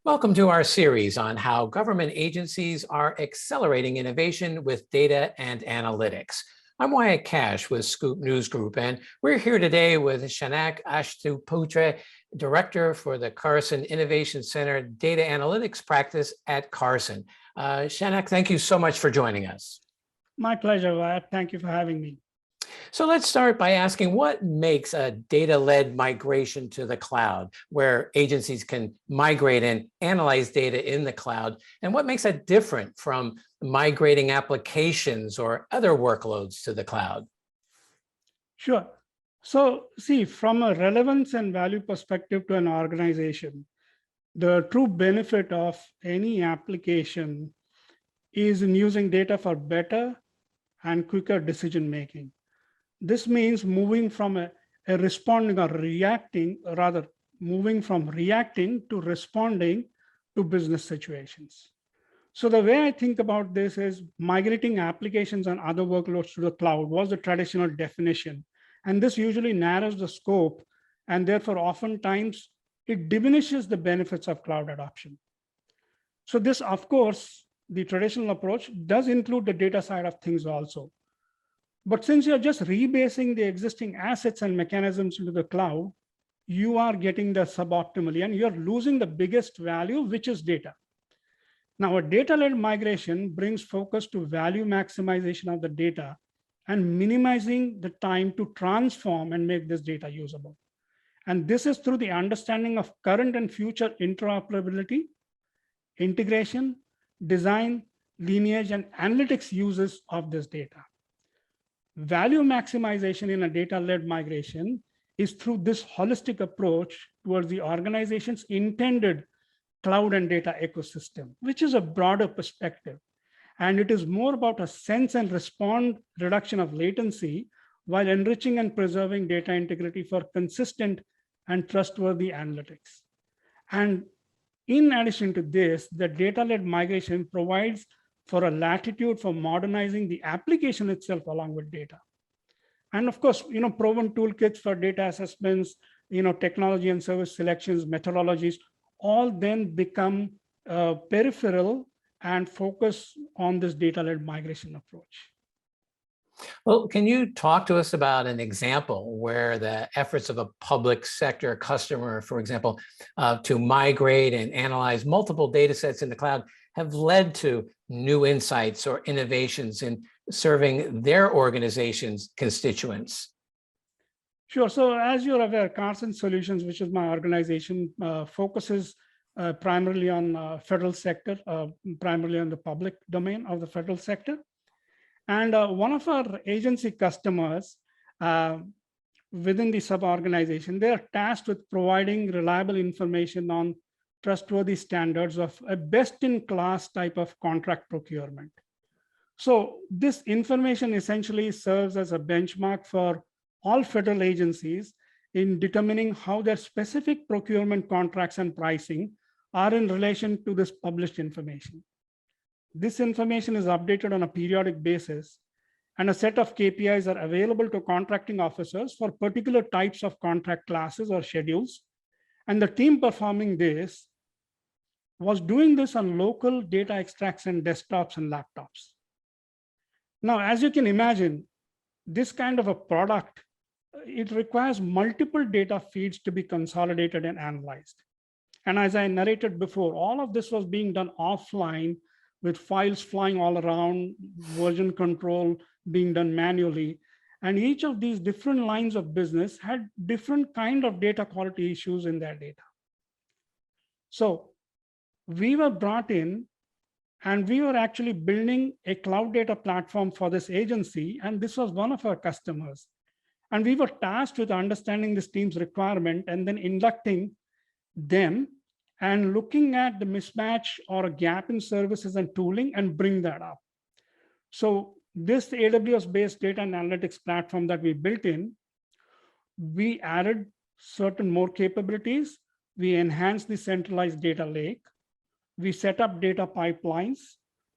Welcome to our series on how government agencies are accelerating innovation with data and analytics. I'm Wyatt Cash with Scoop News Group, and we're here today with Shanak Ashtuputra, Director for the Carson Innovation Center Data Analytics Practice at Carson. Shanak, thank you so much for joining us. My pleasure, Wyatt. Thank you for having me. So let's start by asking what makes a data-led migration to the cloud, where agencies can migrate and analyze data in the cloud, and what makes it different from migrating applications or other workloads to the cloud? Sure. So see, from a relevance and value perspective to an organization, the true benefit of any application is in using data for better and quicker decision making. This means moving from a responding or reacting, rather moving from reacting to responding to business situations. So the way I think about this is migrating applications and other workloads to the cloud was the traditional definition. And this usually narrows the scope, and therefore oftentimes it diminishes the benefits of cloud adoption. So this, of course, the traditional approach does include the data side of things also. But since you're just rebasing the existing assets and mechanisms into the cloud, you are getting the suboptimally and you're losing the biggest value, which is data. Now, a data-led migration brings focus to value maximization of the data and minimizing the time to transform and make this data usable. And this is through the understanding of current and future interoperability, integration, design, lineage, and analytics uses of this data. Value maximization in a data-led migration is through this holistic approach towards the organization's intended cloud and data ecosystem, which is a broader perspective. And it is more about a sense and respond reduction of latency while enriching and preserving data integrity for consistent and trustworthy analytics. And in addition to this, the data-led migration provides for a latitude for modernizing the application itself along with data. And of course, proven toolkits for data assessments, technology and service selections, methodologies, all then become peripheral and focus on this data-led migration approach. Well, can you talk to us about an example where the efforts of a public sector customer, for example, to migrate and analyze multiple data sets in the cloud have led to new insights or innovations in serving their organization's constituents? Sure. So as you're aware, Carson Solutions, which is my organization, focuses primarily on federal sector, primarily on the public domain of the federal sector. And one of our agency customers within the sub-organization, they are tasked with providing reliable information on trustworthy standards of a best-in-class type of contract procurement. So this information essentially serves as a benchmark for all federal agencies in determining how their specific procurement contracts and pricing are in relation to this published information. This information is updated on a periodic basis, and a set of KPIs are available to contracting officers for particular types of contract classes or schedules. And the team performing this was doing this on local data extraction desktops and laptops. Now, as you can imagine, this kind of a product, it requires multiple data feeds to be consolidated and analyzed. And as I narrated before, all of this was being done offline with files flying all around, version control being done manually. And each of these different lines of business had different kind of data quality issues in their data. So we were brought in and we were actually building a cloud data platform for this agency. And this was one of our customers. And we were tasked with understanding this team's requirement and then inducting them and looking at the mismatch or a gap in services and tooling and bring that up. So this AWS-based data and analytics platform that we built in, we added certain more capabilities. We enhanced the centralized data lake. We set up data pipelines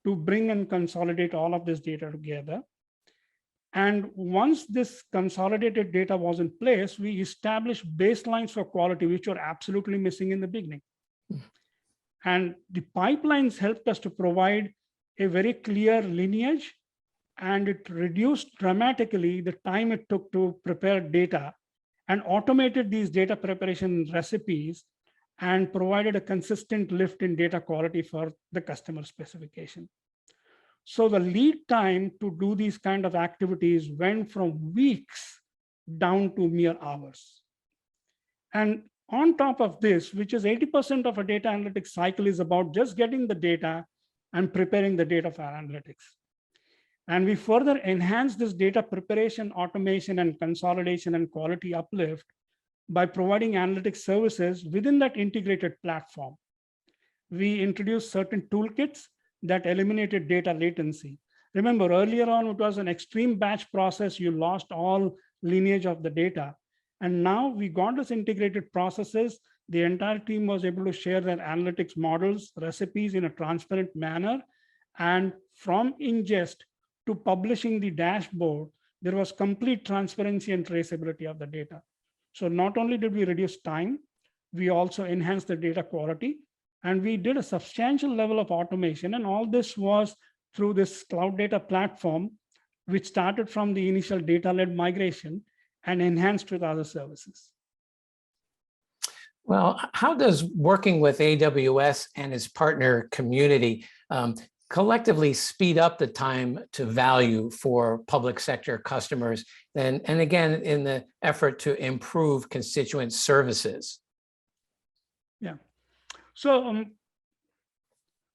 to bring and consolidate all of this data together. And once this consolidated data was in place, we established baselines for quality, which were absolutely missing in the beginning. And the pipelines helped us to provide a very clear lineage, and it reduced dramatically the time it took to prepare data and automated these data preparation recipes and provided a consistent lift in data quality for the customer specification. So the lead time to do these kind of activities went from weeks down to mere hours. And on top of this, which is 80% of a data analytics cycle is about just getting the data and preparing the data for analytics. And we further enhance this data preparation, automation, and consolidation and quality uplift by providing analytics services within that integrated platform. We introduced certain toolkits that eliminated data latency. Remember, earlier on, it was an extreme batch process. You lost all lineage of the data. And now we got this integrated processes. The entire team was able to share their analytics models, recipes in a transparent manner. And from ingest to publishing the dashboard, there was complete transparency and traceability of the data. So not only did we reduce time, we also enhanced the data quality, and we did a substantial level of automation. And all this was through this cloud data platform, which started from the initial data-led migration and enhanced with other services. Well, how does working with AWS and its partner community collectively speed up the time to value for public sector customers, and again, in the effort to improve constituent services? Yeah. So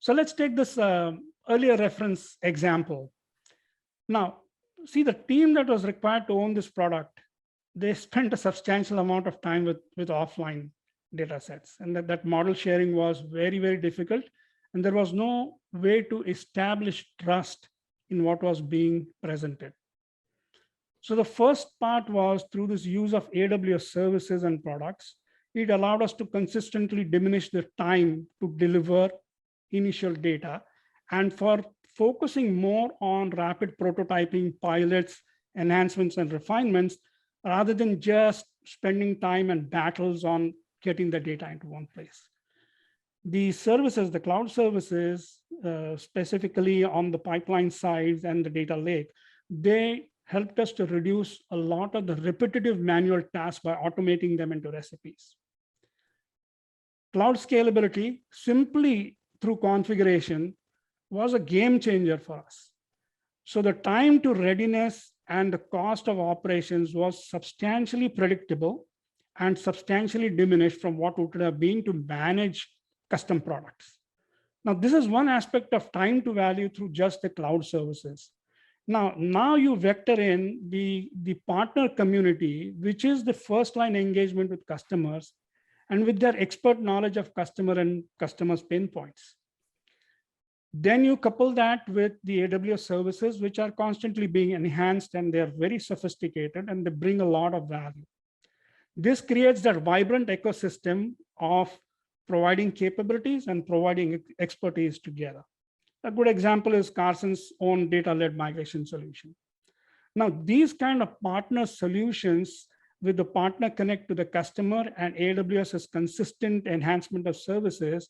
let's take this earlier reference example. Now, see, the team that was required to own this product, they spent a substantial amount of time with offline data sets, and that model sharing was very, very difficult. And there was no way to establish trust in what was being presented. So the first part was through this use of AWS services and products. It allowed us to consistently diminish the time to deliver initial data, and for focusing more on rapid prototyping, pilots, enhancements, and refinements, rather than just spending time and battles on getting the data into one place. The services, the cloud services, specifically on the pipeline sides and the data lake, they helped us to reduce a lot of the repetitive manual tasks by automating them into recipes. Cloud scalability, simply through configuration, was a game changer for us. So the time to readiness and the cost of operations was substantially predictable and substantially diminished from what would have been to manage custom products. Now, this is one aspect of time to value through just the cloud services. Now you vector in the partner community, which is the first line engagement with customers and with their expert knowledge of customer and customers' pain points. Then you couple that with the AWS services, which are constantly being enhanced, and they're very sophisticated and they bring a lot of value. This creates that vibrant ecosystem of providing capabilities and providing expertise together. A good example is Carson's own data-led migration solution. Now, these kind of partner solutions with the partner connect to the customer and AWS's consistent enhancement of services,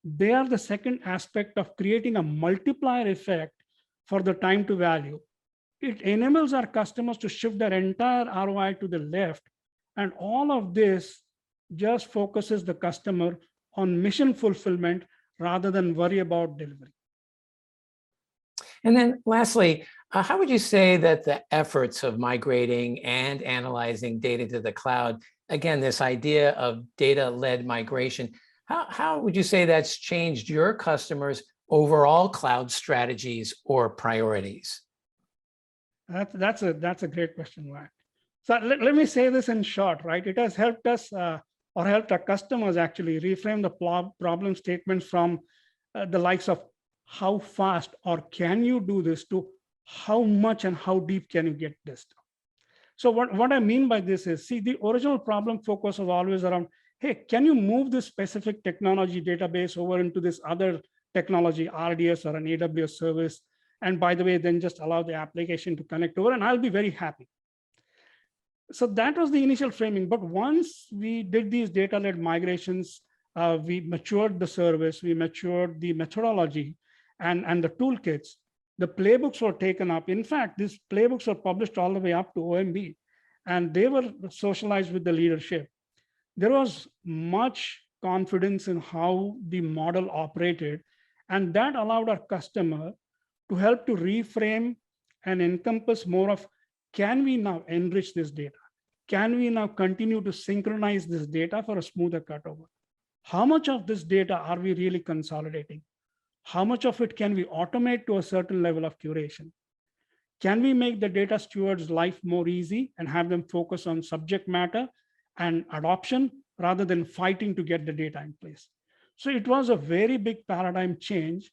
they are the second aspect of creating a multiplier effect for the time to value. It enables our customers to shift their entire ROI to the left, and all of this just focuses the customer on mission fulfillment rather than worry about delivery. And then lastly, how would you say that the efforts of migrating and analyzing data to the cloud, again, this idea of data-led migration, how would you say that's changed your customers' overall cloud strategies or priorities? That's a great question, Matt. So let me say this in short, right? It has helped us or helped our customers actually reframe the problem statements from the likes of how fast or can you do this to how much and how deep can you get this done. So what I mean by this is, see, the original problem focus was always around, hey, can you move this specific technology database over into this other technology, RDS or an AWS service? And by the way, then just allow the application to connect over and I'll be very happy. So that was the initial framing. But once we did these data-led migrations, we matured the service, we matured the methodology and the toolkits. The playbooks were taken up. In fact, these playbooks were published all the way up to OMB, and they were socialized with the leadership. There was much confidence in how the model operated, and that allowed our customer to help to reframe and encompass more of, can we now enrich this data? Can we now continue to synchronize this data for a smoother cutover? How much of this data are we really consolidating? How much of it can we automate to a certain level of curation? Can we make the data stewards' life more easy and have them focus on subject matter and adoption rather than fighting to get the data in place? So it was a very big paradigm change.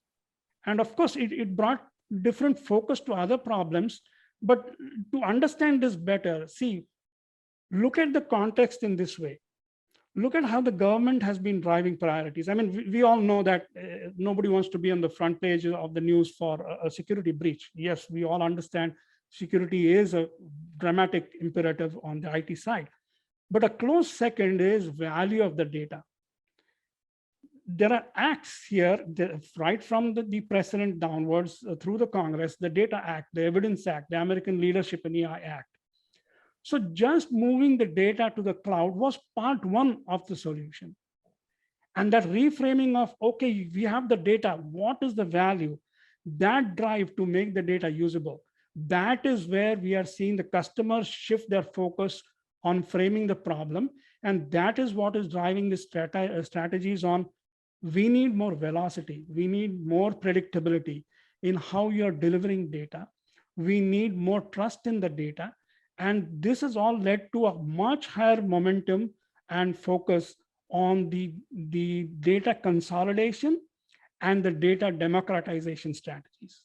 And of course, it brought different focus to other problems. But to understand this better, see, look at the context in this way. Look at how the government has been driving priorities. I mean, we all know that nobody wants to be on the front page of the news for a security breach. Yes, we all understand security is a dramatic imperative on the IT side. But a close second is value of the data. There are acts here, right from the president downwards through the Congress, the Data Act, the Evidence Act, the American Leadership in AI Act. So just moving the data to the cloud was part one of the solution. And that reframing of, okay, we have the data, what is the value? That drive to make the data usable. That is where we are seeing the customers shift their focus on framing the problem. And that is what is driving the strategies on, we need more velocity. We need more predictability in how you're delivering data. We need more trust in the data. And this has all led to a much higher momentum and focus on the data consolidation and the data democratization strategies.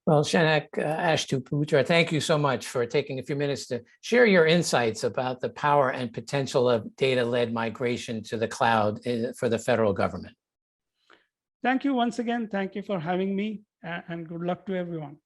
Well, Shanak Ashtuputra, thank you so much for taking a few minutes to share your insights about the power and potential of data-led migration to the cloud for the federal government. Thank you once again. Thank you for having me, and good luck to everyone.